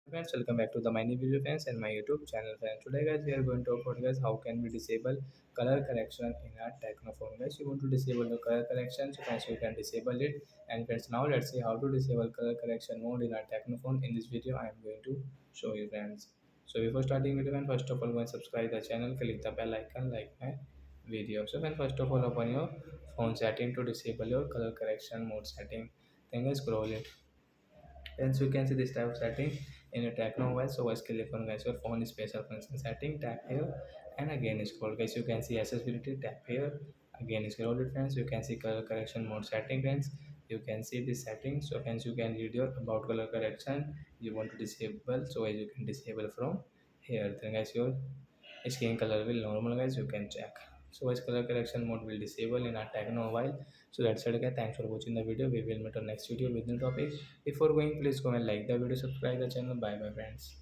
Friends, welcome back to the Mini Video Friends and my YouTube channel friends. Today guys we are going to talk about guys how can we disable color correction in our Tecno phone. Guys you want to disable the color correction, so friends you can disable it. And friends, now let's see how to disable color correction mode in our Tecno phone. In this video I am going to show you friends. So before starting video friends, first of all go and subscribe the channel, click the bell icon, like my video. So friends, first of all open your phone setting to disable your color correction mode setting. Then guys scroll it. Hence, you can see this type of setting in your Tecno OS. So, guys, click on guys your phone special function setting, tap here, and again scroll. Guys, you can see accessibility, tap here, again scroll it, friends. You can see color correction mode setting, friends. You can see this setting. So, friends, you can read your about color correction. You want to disable, so as you can disable from here. Then, guys, your skin color will normal, guys. You can check. So, guys, color correction mode will disable in our Tecno while. So that's it guys, thanks for watching the video. We will meet on next video with new topic. Before going, please go and like the video, subscribe the channel. Bye bye friends.